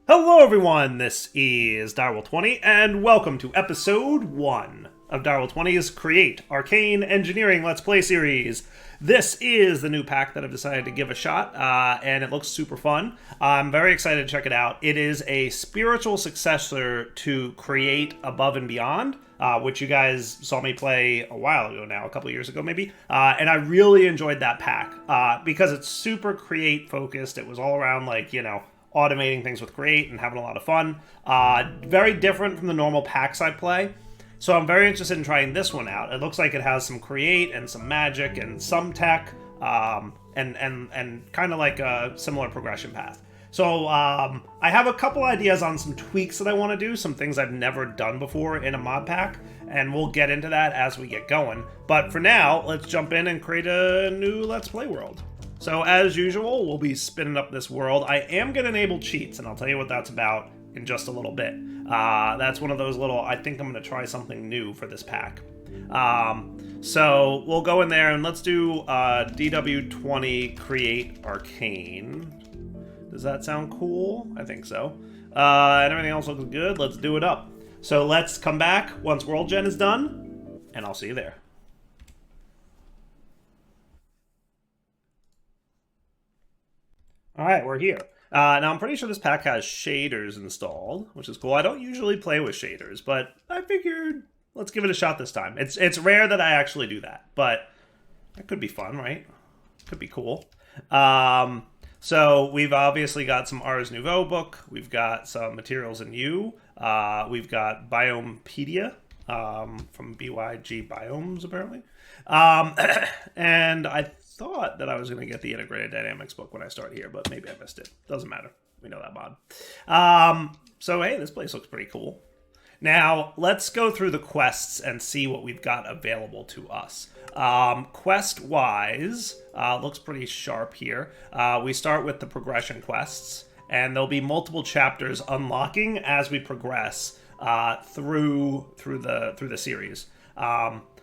Hello, everyone. This is Direwell20, and welcome to episode 1 of Direwell20's Create Arcane Engineering Let's Play series. This is the new pack that I've decided to give a shot, and it looks super fun. I'm very excited to check it out. It is a spiritual successor to Create Above and Beyond, which you guys saw me play a while ago now, a couple years ago maybe, and I really enjoyed that pack because it's super Create focused. It was all around, like, automating things with Create and having a lot of fun. Very different from the normal packs I play. So I'm very interested in trying this one out. It looks like it has some Create and some magic and some tech, and kind of like a similar progression path. So I have a couple ideas on some tweaks that I want to do, some things I've never done before in a mod pack, and we'll get into that as we get going. But for now, let's jump in and create a new Let's Play world. So as usual, we'll be spinning up this world. I am going to enable cheats, and I'll tell you what that's about in just a little bit. That's one of those little, I think I'm going to try something new for this pack. So we'll go in there and let's do DW20 Create Arcane. Does that sound cool? I think so. And everything else looks good. Let's do it up. So let's come back once World Gen is done, and I'll see you there. Alright, we're here. Now, I'm pretty sure this pack has shaders installed, which is cool. I don't usually play with shaders, but I figured let's give it a shot this time. It's rare that I actually do that, but that could be fun, right? Could be cool. So we've obviously got some Ars Nouveau book. We've got some materials in U. We've got Biomepedia from BYG Biomes, apparently. And I thought that I was going to get the Integrated Dynamics book when I start here, but maybe I missed it. Doesn't matter. We know that mod. So, hey, this place looks pretty cool. Now, let's go through the quests and see what we've got available to us. Quest-wise, looks pretty sharp here. We start with the progression quests, and there'll be multiple chapters unlocking as we progress through the series.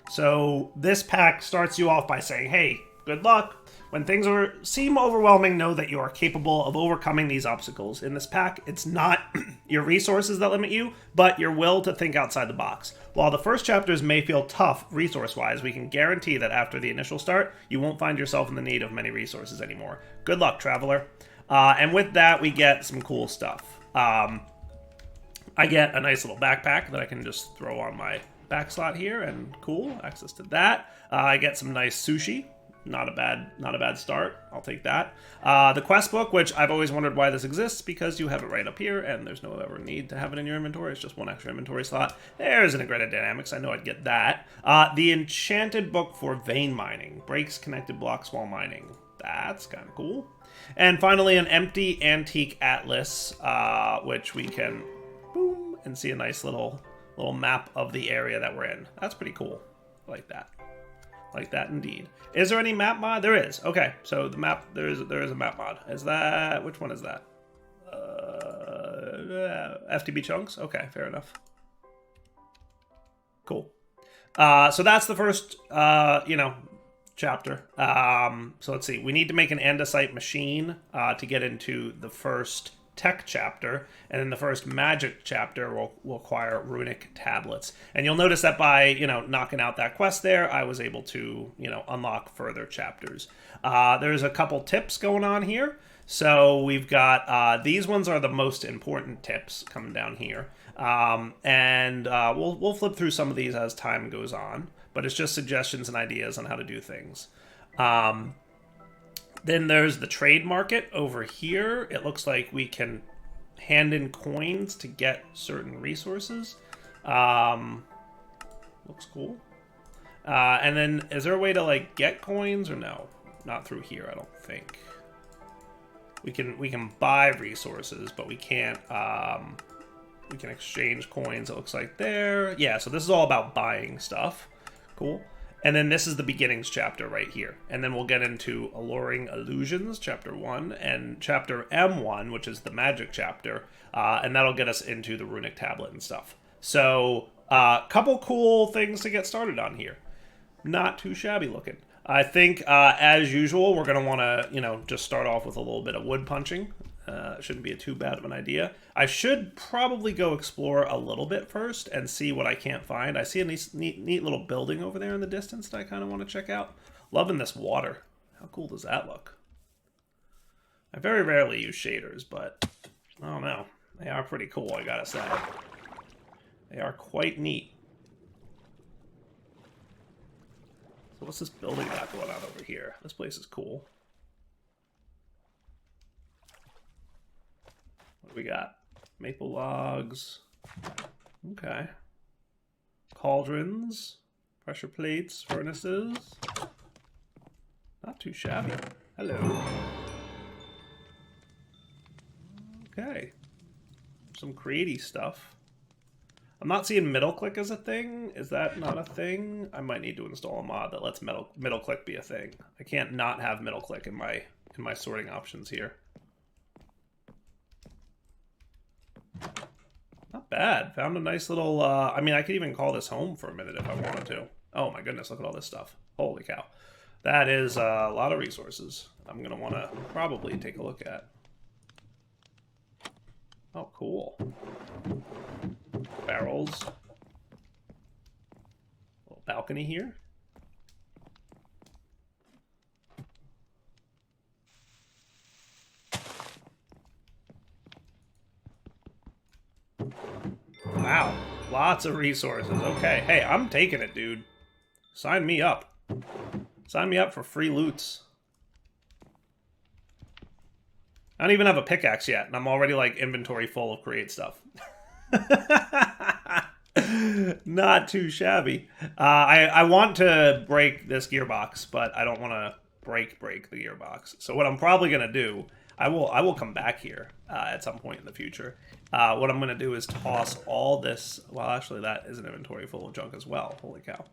So this pack starts you off by saying, hey, good luck. When things seem overwhelming, know that you are capable of overcoming these obstacles. In this pack, it's not your resources that limit you, but your will to think outside the box. While the first chapters may feel tough resource-wise, we can guarantee that after the initial start, you won't find yourself in the need of many resources anymore. Good luck, traveler. And with that, we get some cool stuff. I get a nice little backpack that I can just throw on my back slot here, and cool, access to that. I get some nice sushi. Not a bad start. I'll take that. The quest book, which I've always wondered why this exists, because you have it right up here, and there's no ever need to have it in your inventory. It's just one extra inventory slot. There's Integrated Dynamics. I know I'd get that. The enchanted book for vein mining. Breaks connected blocks while mining. That's kind of cool. And finally, an empty antique atlas, which we can boom and see a nice little map of the area that we're in. That's pretty cool. I like that. Like that indeed. Is there any map mod? There is. Okay, so the map, there is a map mod. Is that, which one is that? FTB chunks? Okay, fair enough. Cool. So that's the first, chapter. So let's see. We need to make an andesite machine to get into the first tech chapter, and then the first magic chapter will acquire runic tablets. And you'll notice that by, knocking out that quest there, I was able to, unlock further chapters. There's a couple tips going on here. So we've got, these ones are the most important tips coming down here. And we'll flip through some of these as time goes on, but it's just suggestions and ideas on how to do things. Then there's the trade market over here. It looks like we can hand in coins to get certain resources. Looks cool. And then is there a way to get coins or no? Not through here, I don't think. We can buy resources, but we can't we can exchange coins, it looks like there. Yeah, so this is all about buying stuff. Cool. And then this is the beginnings chapter right here. And then we'll get into Alluring Illusions, chapter 1, and chapter M1, which is the magic chapter. And that'll get us into the runic tablet and stuff. So, couple cool things to get started on here. Not too shabby looking. I think, as usual, we're going to want to, just start off with a little bit of wood punching. Shouldn't be too bad of an idea. I should probably go explore a little bit first and see what I can't find. I see a neat little building over there in the distance that I kind of want to check out. Loving this water. How cool does that look? I very rarely use shaders, but I don't know. They are pretty cool, I gotta say. They are quite neat. So what's this building got going on over here? This place is cool. What do we got? Maple logs. Okay. Cauldrons. Pressure plates. Furnaces. Not too shabby. Hello. Okay. Some creaty stuff. I'm not seeing middle click as a thing. Is that not a thing? I might need to install a mod that lets middle click be a thing. I can't not have middle click in my sorting options here. Not bad. Found a nice little, I mean, I could even call this home for a minute if I wanted to. Oh my goodness, look at all this stuff. Holy cow. That is a lot of resources I'm going to want to probably take a look at. Oh, cool. Barrels. Little balcony here. Wow, lots of resources. Okay, hey, I'm taking it, dude. Sign me up. Sign me up for free loots. I don't even have a pickaxe yet, and I'm already, like, inventory full of create stuff. Not too shabby. I want to break this gearbox, but I don't want to break the gearbox. So what I'm probably going to do, I will come back here at some point in the future. What I'm going to do is toss all this. Well, actually, that is an inventory full of junk as well. Holy cow!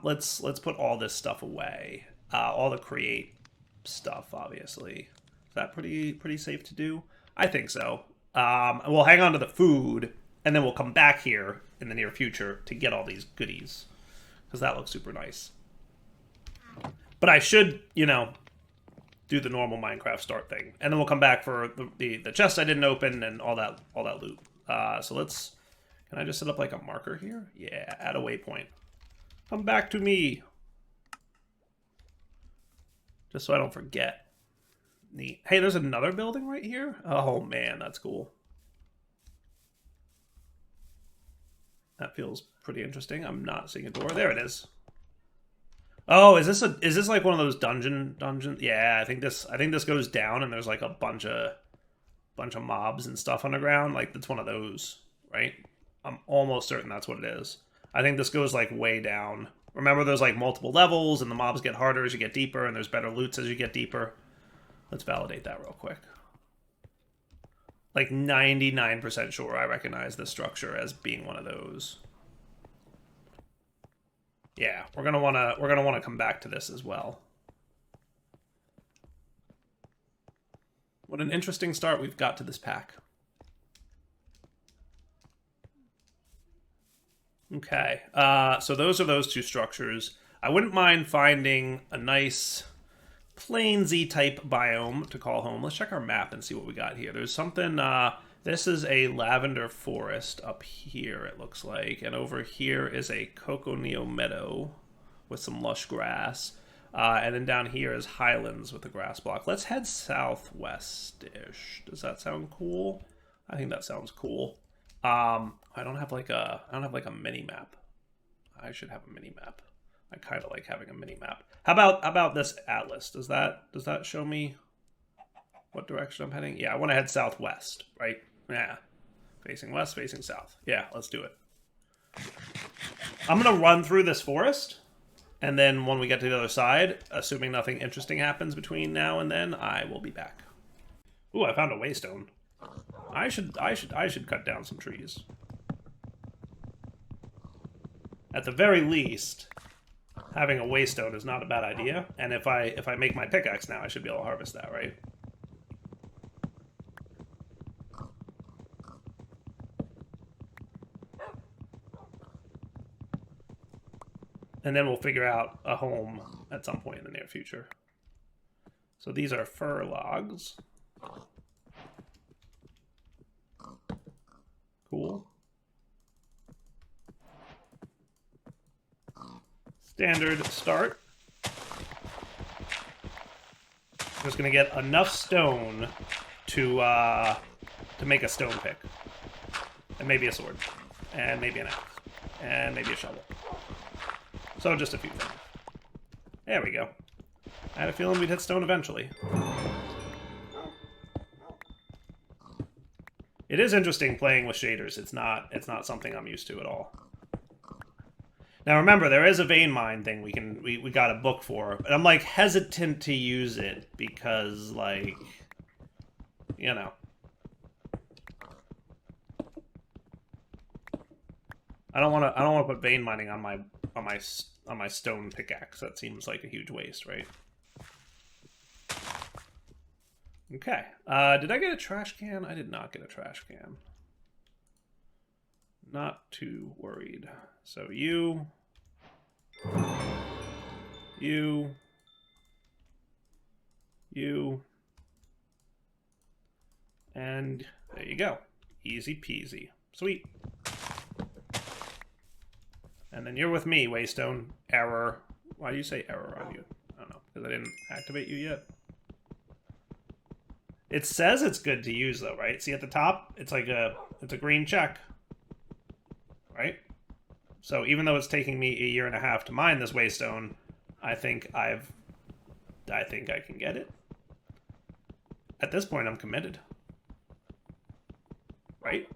Let's put all this stuff away. All the create stuff, obviously. Is that pretty safe to do? I think so. We'll hang on to the food, and then we'll come back here in the near future to get all these goodies, because that looks super nice. But I should, you know, do the normal Minecraft start thing, and then we'll come back for the chest I didn't open and all that loot. So let's. Can I just set up like a marker here? Yeah, add a waypoint. Come back to me, just so I don't forget. Neat. Hey, there's another building right here. Oh man, that's cool. That feels pretty interesting. I'm not seeing a door. There it is. Oh, is this like one of those dungeon? Yeah, I think this goes down and there's like a bunch of mobs and stuff underground. Like that's one of those, right? I'm almost certain that's what it is. I think this goes like way down. Remember, there's like multiple levels and the mobs get harder as you get deeper, and there's better loots as you get deeper. Let's validate that real quick. Like 99% sure I recognize this structure as being one of those. Yeah, we're gonna wanna come back to this as well. What an interesting start we've got to this pack. Okay, so those are those two structures. I wouldn't mind finding a nice plainsy type biome to call home. Let's check our map and see what we got here. There's something, this is a lavender forest up here, it looks like. And over here is a coconeo meadow with some lush grass. And then down here is highlands with a grass block. Let's head southwest-ish. Does that sound cool? I think that sounds cool. I don't have like a mini map. I should have a mini map. I kind of like having a mini map. How about this atlas? Does that show me what direction I'm heading? Yeah, I want to head southwest, right? Yeah. Facing west, facing south. Yeah, let's do it. I'm going to run through this forest, and then when we get to the other side, assuming nothing interesting happens between now and then, I will be back. Ooh, I found a waystone. I should cut down some trees. At the very least, having a waystone is not a bad idea, and if I make my pickaxe now, I should be able to harvest that, right? And then we'll figure out a home at some point in the near future. So these are fir logs. standard start. I'm just gonna get enough stone to make a stone pick. And maybe a sword. And maybe an axe. And maybe a shovel. So just a few things. There we go. I had a feeling we'd hit stone eventually. It is interesting playing with shaders. It's not something I'm used to at all. Now remember, there is a vein mine thing we got a book for, but I'm like hesitant to use it because, like, you know, I don't want to put vein mining on my stone pickaxe. That seems like a huge waste, right? Okay. Did I get a trash can? I did not get a trash can. Not too worried. So you, and there you go. Easy peasy. Sweet. And then you're with me, Waystone. Error. Why do you say error on you? I don't know, because I didn't activate you yet. It says it's good to use though, right? See at the top? It's like it's a green check. Right? So even though it's taking me 1.5 years to mine this Waystone, I think I can get it. At this point I'm committed. Right?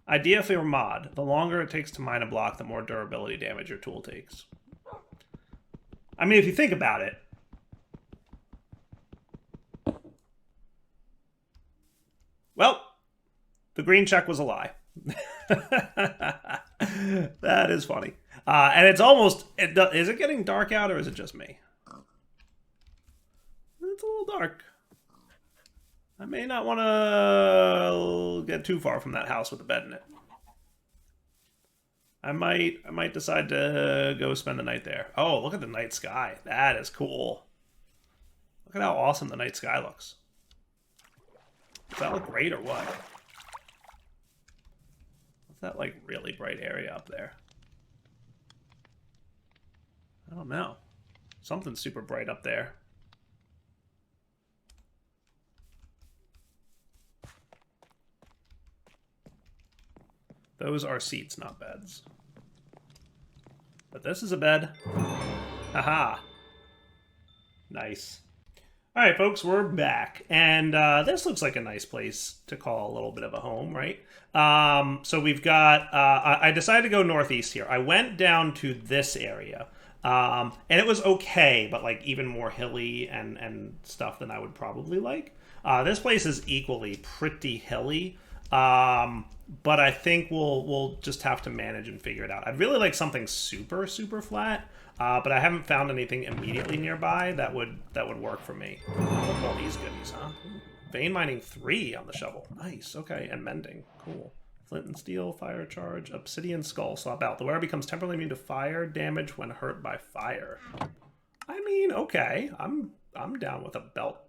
Idea for your mod. The longer it takes to mine a block, the more durability damage your tool takes. I mean, if you think about it, well, the green check was a lie. That is funny. And it's almost... is it getting dark out, or is it just me? It's a little dark. I may not want to get too far from that house with a bed in it. I might decide to go spend the night there. Oh, look at the night sky. That is cool. Look at how awesome the night sky looks. Does that look great or what? What's that, like, really bright area up there? I don't know. Something's super bright up there. Those are seats, not beds. But this is a bed. Haha. Nice. Alright, folks, we're back. And this looks like a nice place to call a little bit of a home, right? So we've got... I decided to go northeast here. I went down to this area. And it was okay, but like even more hilly and stuff than I would probably like. This place is equally pretty hilly. But I think we'll just have to manage and figure it out. I'd really like something super, super flat, but I haven't found anything immediately nearby that would work for me. Look at all these goodies, huh? Vein mining 3 on the shovel. Nice, okay, and mending. Cool. Flint and steel, fire charge, obsidian skull, swap out. The wearer becomes temporarily immune to fire damage when hurt by fire. I mean, okay, I'm down with a belt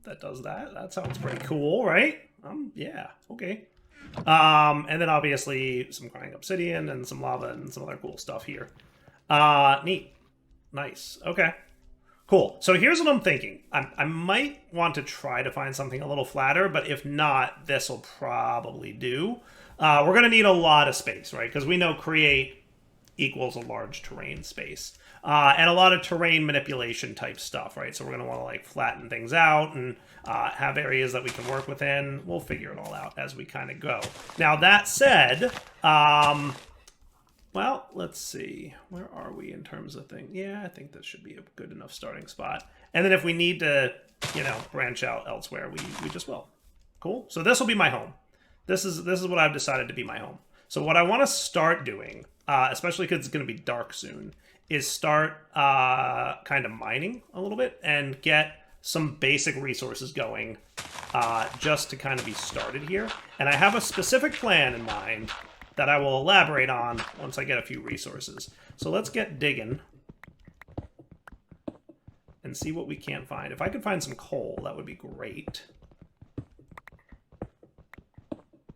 that does that. That sounds pretty cool, right? Yeah, okay. And then obviously some crying obsidian and some lava and some other cool stuff here. Neat. Nice. Okay. Cool. So here's what I'm thinking. I might want to try to find something a little flatter, but if not, this will probably do. We're going to need a lot of space, right? Because we know create equals a large terrain space. And a lot of terrain manipulation type stuff, right? So we're going to want to like flatten things out and have areas that we can work within. We'll figure it all out as we kind of go. Now, that said, well, let's see. Where are we in terms of things? Yeah, I think this should be a good enough starting spot. And then if we need to, you know, branch out elsewhere, we just will. Cool. So this will be my home. This is what I've decided to be my home. So what I want to start doing, especially because it's going to be dark soon, is start kind of mining a little bit and get some basic resources going just to kind of be started here. And I have a specific plan in mind that I will elaborate on once I get a few resources. So let's get digging and see what we can't find. If I could find some coal, that would be great.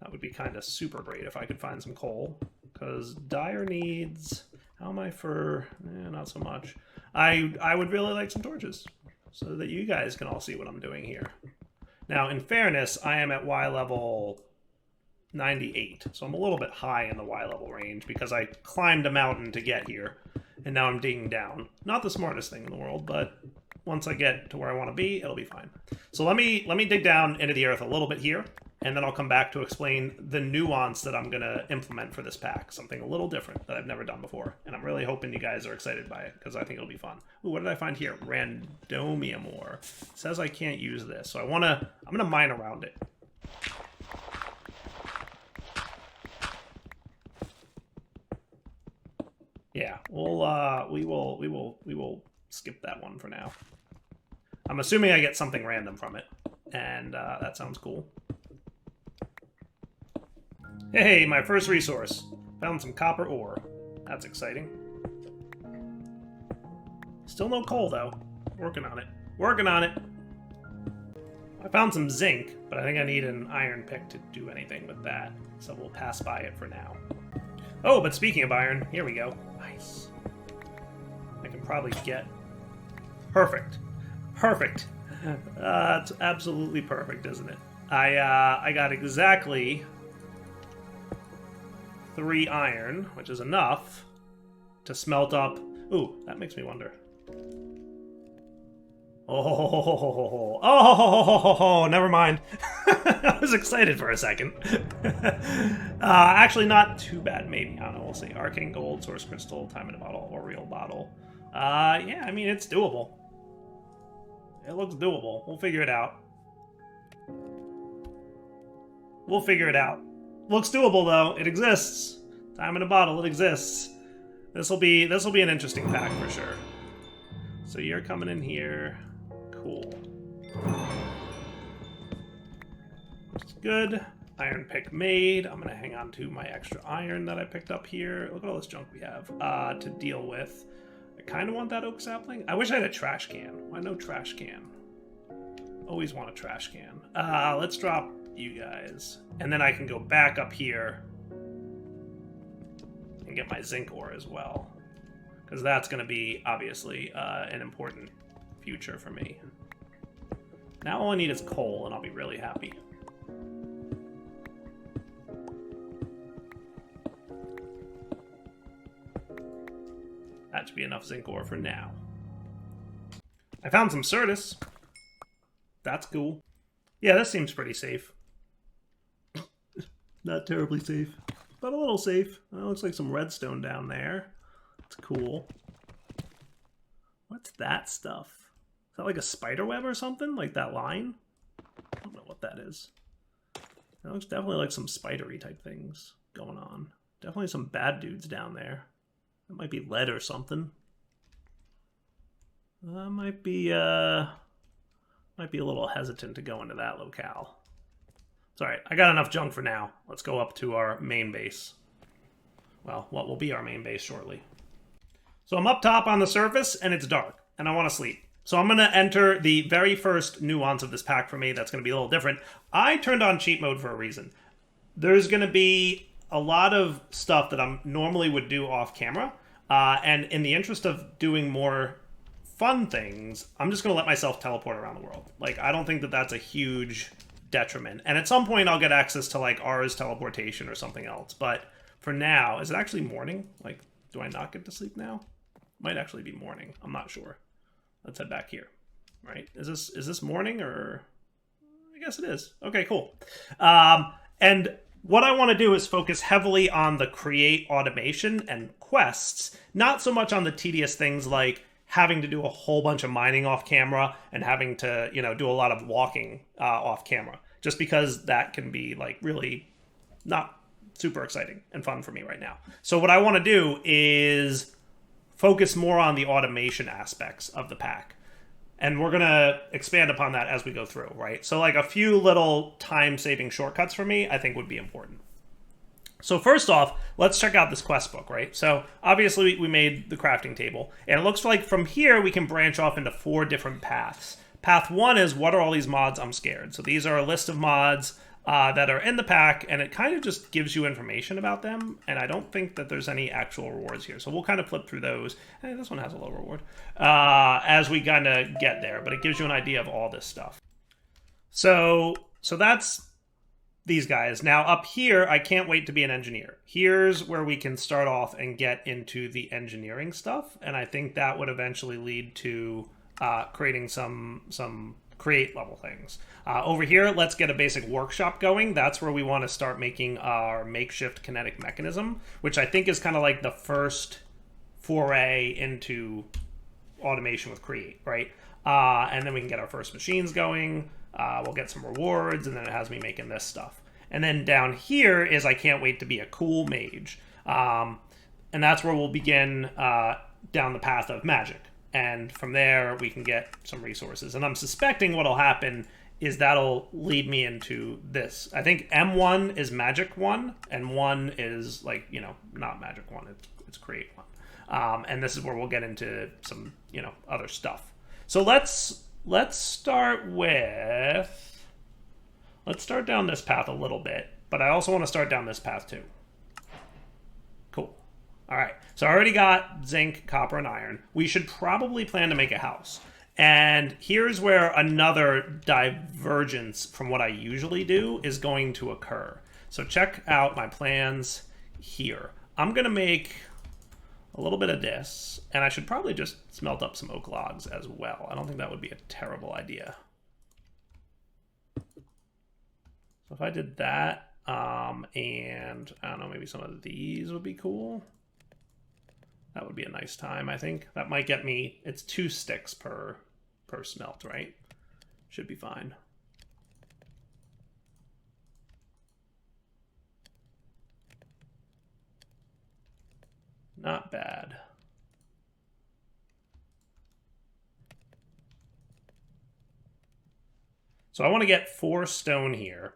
That would be kind of super great if I could find some coal. Because dire needs... How am I for... not so much. I would really like some torches, so that you guys can all see what I'm doing here. Now, in fairness, I am at Y level 98, so I'm a little bit high in the Y level range because I climbed a mountain to get here, and now I'm digging down. Not the smartest thing in the world, but once I get to where I want to be, it'll be fine. So let me dig down into the earth a little bit here, and then I'll come back to explain the nuance that I'm going to implement for this pack, something a little different that I've never done before, and I'm really hoping you guys are excited by it, because I think it'll be fun. Ooh, what did I find here? Randomium ore. It says I can't use this, so I'm going to mine around it. Yeah, we will skip that one for now. I'm assuming I get something random from it, and that sounds cool. Hey, my first resource. Found some copper ore. That's exciting. Still no coal, though. Working on it. Working on it! I found some zinc, but I think I need an iron pick to do anything with that, so we'll pass by it for now. Oh, but speaking of iron, here we go. Nice. I can probably get... Perfect. Perfect. It's absolutely perfect, isn't it? I got exactly 3 iron, which is enough to smelt up... Ooh, that makes me wonder. Oh, never mind. I was excited for a second. Actually, not too bad, maybe. I don't know, we'll see. Arcane gold, source crystal, time in a bottle, or real bottle. Yeah, I mean, it's doable. It looks doable. We'll figure it out. We'll figure it out. Looks doable, though. It exists. Time in a bottle, it exists. This'll be an interesting pack for sure. So you're coming in here. Cool. Which is good. Iron pick made. I'm gonna hang on to my extra iron that I picked up here. Look at all this junk we have to deal with. I kind of want that oak sapling. I wish I had a trash can. Why no trash can? Always want a trash can. Let's drop you guys. And then I can go back up here and get my zinc ore as well. Because that's going to be, obviously, an important future for me. Now all I need is coal, and I'll be really happy. That should be enough zinc ore for now. I found some Certus. That's cool. Yeah, this seems pretty safe. Not terribly safe, but a little safe. It looks like some redstone down there. It's cool. What's that stuff? Is that like a spider web or something? Like that line? I don't know what that is. That looks definitely like some spidery type things going on. Definitely some bad dudes down there. That might be lead or something. I might be a little hesitant to go into that locale. It's alright, I got enough junk for now. Let's go up to our main base. Well, what will be our main base shortly. So I'm up top on the surface, and it's dark, and I want to sleep. So I'm going to enter the very first nuance of this pack for me that's going to be a little different. I turned on cheat mode for a reason. There's going to be a lot of stuff that I normally would do off camera, and in the interest of doing more fun things, I'm just going to let myself teleport around the world. Like, I don't think that that's a huge detriment. And at some point, I'll get access to, like, R's teleportation or something else. But for now, is it actually morning? Like, do I not get to sleep now? Might actually be morning. I'm not sure. Let's head back here. Right? Is this morning or... I guess it is. Okay, cool. And what I want to do is focus heavily on the create automation and quests, not so much on the tedious things like having to do a whole bunch of mining off camera and having to, you know, do a lot of walking off camera, just because that can be like really not super exciting and fun for me right now. So what I want to do is focus more on the automation aspects of the pack. And we're going to expand upon that as we go through, right? So like a few little time-saving shortcuts for me, I think would be important. So first off, let's check out this quest book, right? So obviously we made the crafting table, and it looks like from here we can branch off into 4 different paths. Path 1 is, what are all these mods? I'm scared. So these are a list of mods that are in the pack, and it kind of just gives you information about them, and I don't think that there's any actual rewards here. So we'll kind of flip through those. Hey, this one has a low reward as we kind of get there, but it gives you an idea of all this stuff. So that's these guys. Now up here, I can't wait to be an engineer. Here's where we can start off and get into the engineering stuff, and I think that would eventually lead to creating some create level things. Over here, let's get a basic workshop going. That's where we want to start making our makeshift kinetic mechanism, which I think is kind of like the first foray into automation with create, right? And then we can get our first machines going. We'll get some rewards, and then it has me making this stuff. And then down here is I can't wait to be a cool mage. And that's where we'll begin down the path of magic. And from there, we can get some resources. And I'm suspecting what'll happen is that'll lead me into this. I think M1 is Magic 1, and 1 is, like, you know, not Magic 1. It's Create 1. And this is where we'll get into some, you know, other stuff. So let's start with... Let's start down this path a little bit, but I also want to start down this path too. Cool. All right, so I already got zinc, copper, and iron. We should probably plan to make a house. And here's where another divergence from what I usually do is going to occur. So check out my plans here. I'm going to make a little bit of this, and I should probably just smelt up some oak logs as well. I don't think that would be a terrible idea. So if I did that, and I don't know, maybe some of these would be cool. That would be a nice time, I think. That might get me, it's 2 sticks per smelt, right? Should be fine. Not bad. So I want to get 4 stone here.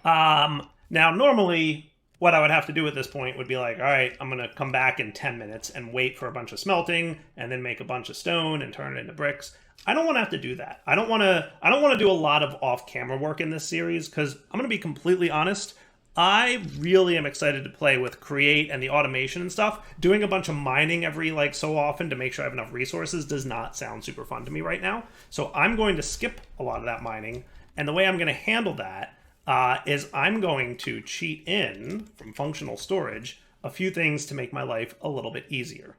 Now, normally, what I would have to do at this point would be like, all right, I'm going to come back in 10 minutes and wait for a bunch of smelting and then make a bunch of stone and turn it into bricks. I don't want to have to do that. I don't want to do a lot of off-camera work in this series because I'm going to be completely honest. I really am excited to play with Create and the automation and stuff. Doing a bunch of mining every so often to make sure I have enough resources does not sound super fun to me right now. So I'm going to skip a lot of that mining. And the way I'm going to handle that is I'm going to cheat in from functional storage a few things to make my life a little bit easier.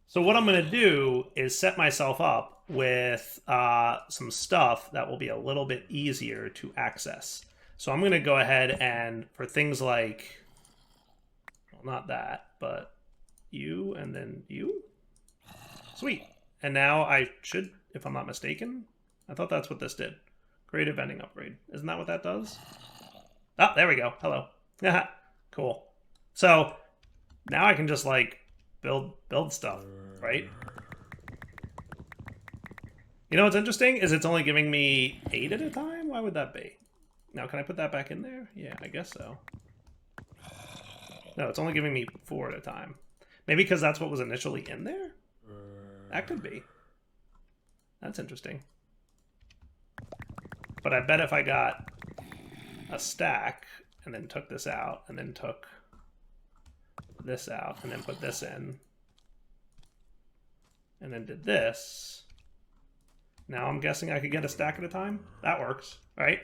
So what I'm going to do is set myself up with some stuff that will be a little bit easier to access. So I'm going to go ahead and for things like, well, not that, but you and then you. Sweet. And now I should, if I'm not mistaken, I thought that's what this did. Creative vending upgrade. Isn't that what that does? Oh, there we go. Hello. Cool. So now I can just build stuff, right? You know what's interesting is it's only giving me 8 at a time? Why would that be? Now, can I put that back in there? Yeah, I guess so. No, it's only giving me 4 at a time. Maybe because that's what was initially in there? That could be. That's interesting. But I bet if I got a stack and then took this out and then took this out and then put this in and then did this, now I'm guessing I could get a stack at a time. That works, right?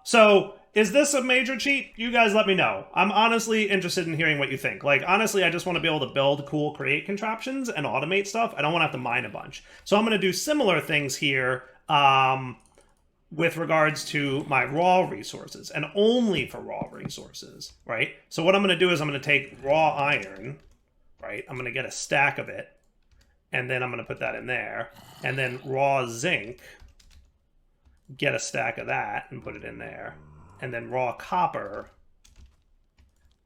So is this a major cheat? You guys let me know. I'm honestly interested in hearing what you think. Honestly, I just want to be able to build cool create contraptions and automate stuff. I don't want to have to mine a bunch. So I'm going to do similar things here with regards to my raw resources and only for raw resources, right? So what I'm going to do is I'm going to take raw iron, right? I'm going to get a stack of it and then I'm going to put that in there, and then raw zinc, get a stack of that and put it in there, and then raw copper,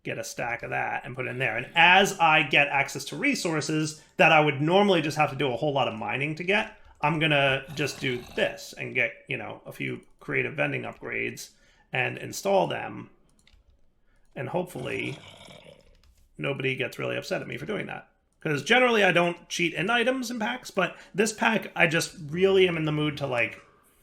get a stack of that and put it in there. And as I get access to resources that I would normally just have to do a whole lot of mining to get, I'm gonna just do this and get, a few creative vending upgrades and install them, and hopefully nobody gets really upset at me for doing that. Because generally I don't cheat in items in packs, but this pack I just really am in the mood to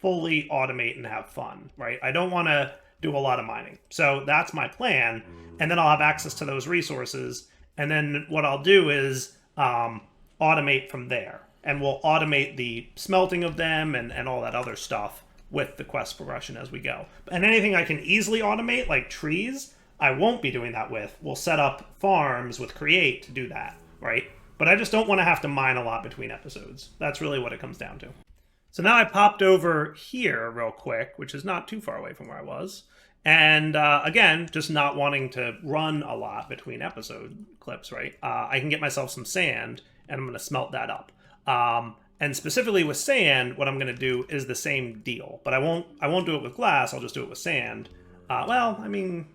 fully automate and have fun, right? I don't want to do a lot of mining. So that's my plan. And then I'll have access to those resources. And then what I'll do is automate from there. And we'll automate the smelting of them and all that other stuff with the quest progression as we go. And anything I can easily automate, like trees, I won't be doing that with. We'll set up farms with Create to do that, right? But I just don't want to have to mine a lot between episodes. That's really what it comes down to. So now I popped over here real quick, which is not too far away from where I was. And again, just not wanting to run a lot between episode clips, right? I can get myself some sand, and I'm going to smelt that up. And specifically with sand, what I'm going to do is the same deal. But I won't do it with glass. I'll just do it with sand. Well, I mean,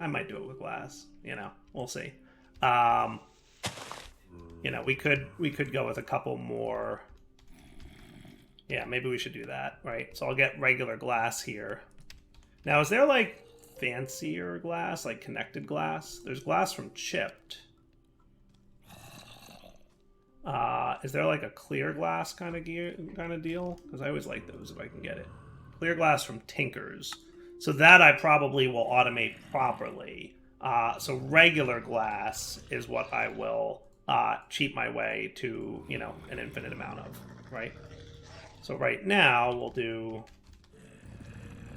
I might do it with glass. You know, we'll see. You know, we could go with a couple more. Yeah, maybe we should do that, right? So I'll get regular glass here. Now, is there like fancier glass, like connected glass? There's glass from chipped. Is there like a clear glass kind of deal? Because I always like those if I can get it. Clear glass from Tinkers. So that I probably will automate properly. So regular glass is what I will cheat my way to, you know, an infinite amount of, right? So right now we'll do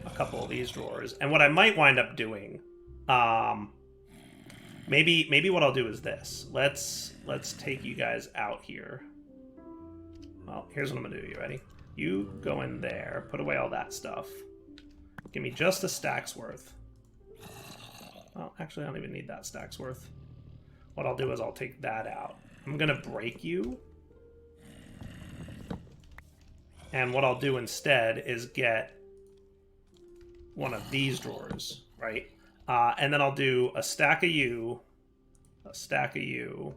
a couple of these drawers. And what I might wind up doing, maybe what I'll do is this. Let's take you guys out here. Well, here's what I'm gonna do. You ready? You go in there, put away all that stuff. Give me just a stack's worth. Well, actually, I don't even need that stack's worth. What I'll do is I'll take that out. I'm gonna break you. And what I'll do instead is get one of these drawers, right? And then I'll do a stack of you, a stack of you,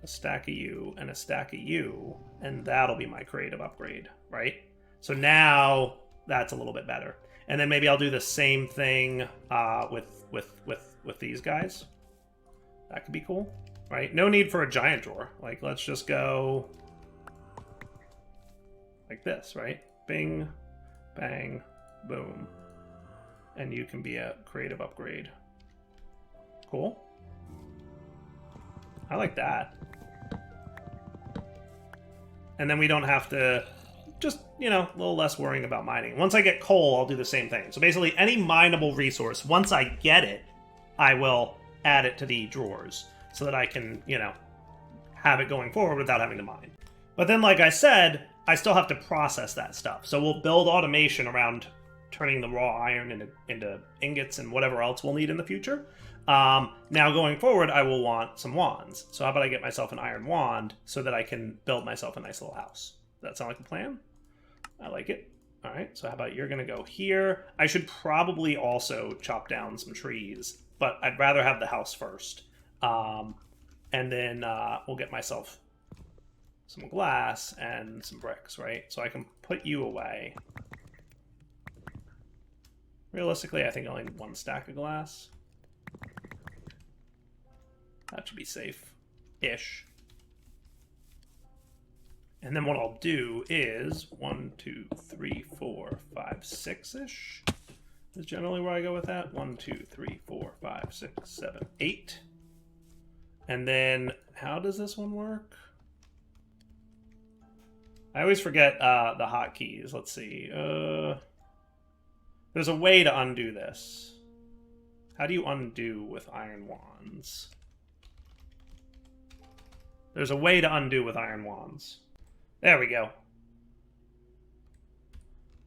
a stack of you, and a stack of you, and that'll be my creative upgrade, right? So now that's a little bit better. And then maybe I'll do the same thing with these guys. That could be cool, right? No need for a giant drawer. Like, let's just go like this, right? Bing, bang, boom. And you can be a creative upgrade. Cool. I like that. And then we don't have to just, you know, a little less worrying about mining. Once I get coal, I'll do the same thing. So basically any mineable resource, once I get it, I will add it to the drawers so that I can, you know, have it going forward without having to mine. But then, like I said, I still have to process that stuff. So we'll build automation around turning the raw iron into ingots and whatever else we'll need in the future. Now going forward, I will want some wands. So how about I get myself an iron wand so that I can build myself a nice little house? Does that sound like a plan? I like it. All right, so how about you're gonna go here? I should probably also chop down some trees, but I'd rather have the house first. And then we'll get myself some glass and some bricks, right? So I can put you away. Realistically, I think I only need one stack of glass. That should be safe-ish. And then what I'll do is 1, 2, 3, 4, 5, 6-ish is generally where I go with that. 1, 2, 3, 4, 5, 6, 7, 8. And then how does this one work? I always forget the hotkeys. Let's see. There's a way to undo this. How do you undo with iron wands? There's a way to undo with iron wands. There we go.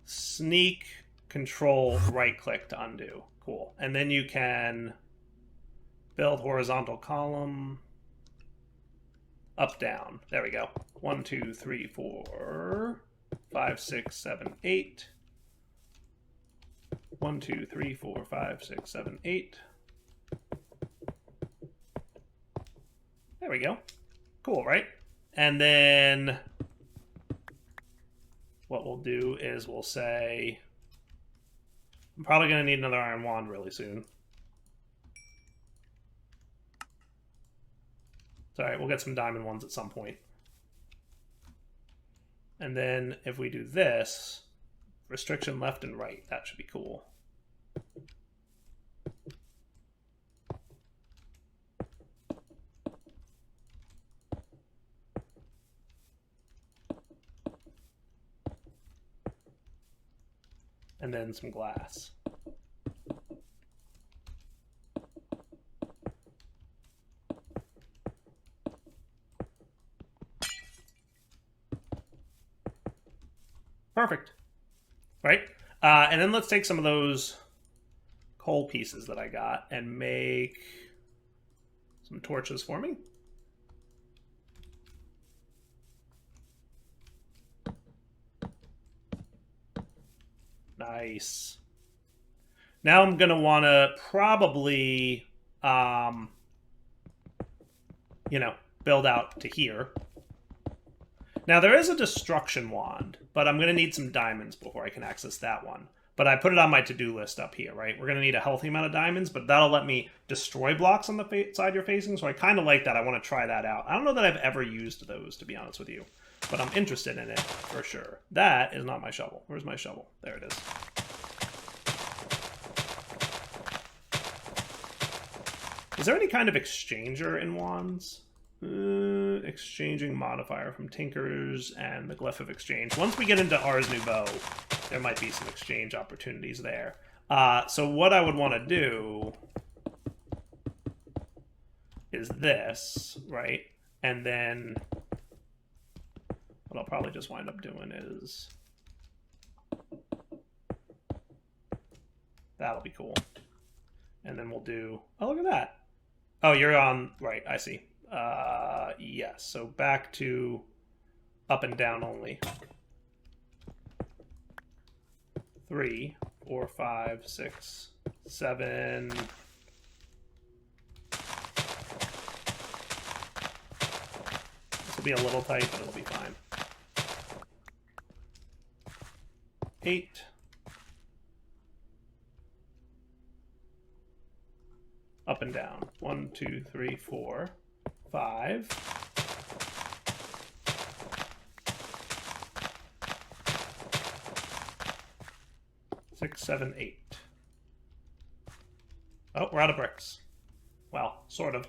Sneak, control, right click to undo. Cool. And then you can build horizontal column. Up, down. There we go. 1, 2, 3, 4, 5, 6, 7, 8. 1, 2, 3, 4, 5, 6, 7, 8. There we go. Cool, right? And then what we'll do is we'll say, I'm probably going to need another iron wand really soon. It's all right, we'll get some diamond ones at some point. And then if we do this, restriction left and right, that should be cool. And then some glass. Perfect. Right? And then let's take some of those coal pieces that I got and make some torches for me. Nice. Now I'm going to want to probably, build out to here. Now, there is a destruction wand, but I'm going to need some diamonds before I can access that one. But I put it on my to-do list up here, right? We're going to need a healthy amount of diamonds, but that'll let me destroy blocks on the side you're facing, so I kind of like that. I want to try that out. I don't know that I've ever used those, to be honest with you, but I'm interested in it for sure. That is not my shovel. Where's my shovel? There it is. Is there any kind of exchanger in wands? Exchanging modifier from Tinkers and the Glyph of Exchange. Once we get into Ars Nouveau, there might be some exchange opportunities there. So what I would want to do is this, right? And then what I'll probably just wind up doing is... That'll be cool. And then we'll do... Oh, look at that. Oh, you're on... Right, I see. Yes, so back to up and down only. 3, 4, 5, 6, 7. This will be a little tight, but it'll be fine. 8. Up and down. 1, 2, 3, 4, 5. 6, 7, 8. Oh, we're out of bricks. Well, sort of.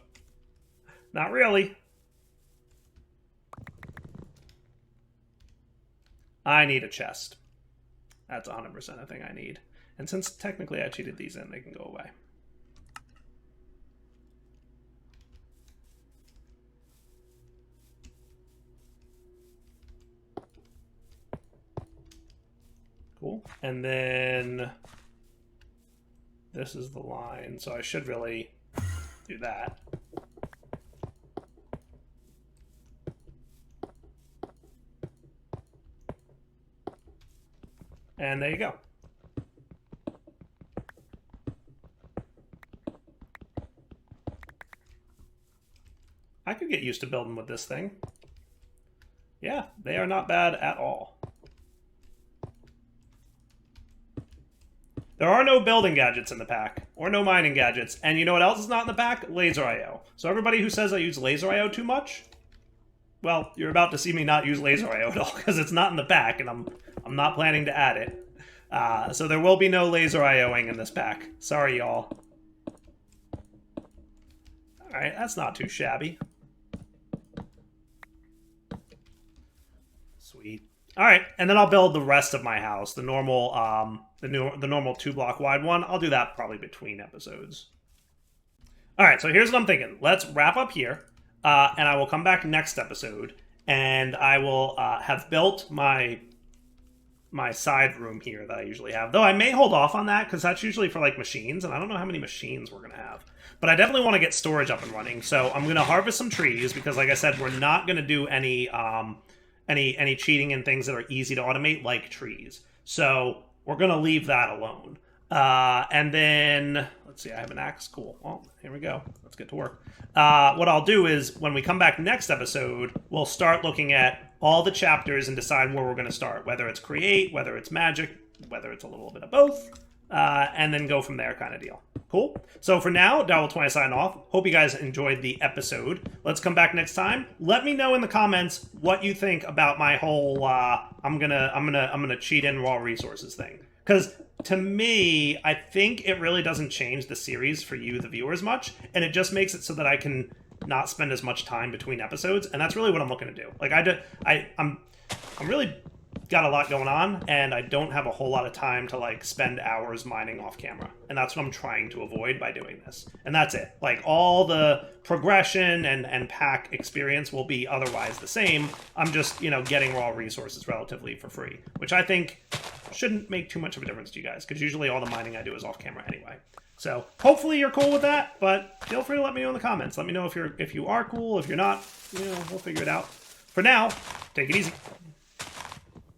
Not really. I need a chest. That's 100% a thing I need. And since technically I cheated these in, they can go away. Cool. And then this is the line, so I should really do that. And there you go. I could get used to building with this thing. Yeah, they are not bad at all. There are no building gadgets in the pack, or no mining gadgets, and you know what else is not in the pack? Laser IO. So everybody who says I use Laser IO too much, well, you're about to see me not use Laser IO at all, because it's not in the pack, and I'm not planning to add it. So there will be no Laser IOing in this pack. Sorry, y'all. Alright, that's not too shabby. Sweet. All right, and then I'll build the rest of my house, the normal, the normal 2-block wide one. I'll do that probably between episodes. All right, so here's what I'm thinking. Let's wrap up here, and I will come back next episode, and I will have built my side room here that I usually have. Though I may hold off on that because that's usually for like machines, and I don't know how many machines we're gonna have. But I definitely want to get storage up and running, so I'm gonna harvest some trees because, like I said, we're not gonna do any cheating and things that are easy to automate, like trees. So we're going to leave that alone. And then, let's see, I have an axe. Cool. Well, here we go. Let's get to work. What I'll do is, when we come back next episode, we'll start looking at all the chapters and decide where we're going to start, whether it's create, whether it's magic, whether it's a little bit of both. and then go from there kind of deal. Cool. So for now, Dowell20 sign off. Hope you guys enjoyed the episode. Let's come back next time. Let me know in the comments what you think about my whole I'm gonna cheat in raw resources thing. Because to me, I think it really doesn't change the series for you, the viewers, much, and it just makes it so that I can not spend as much time between episodes, and that's really what I'm looking to do. Like I'm really got a lot going on, and I don't have a whole lot of time to like spend hours mining off camera, and that's what I'm trying to avoid by doing this. And that's it. Like all the progression and pack experience will be otherwise the same. I'm just, you know, getting raw resources relatively for free, which I think shouldn't make too much of a difference to you guys, because usually all the mining I do is off camera anyway. So hopefully you're cool with that, but feel free to let me know in the comments. Let me know if you are cool. If you're not, you know, we'll figure it out. For now, take it easy.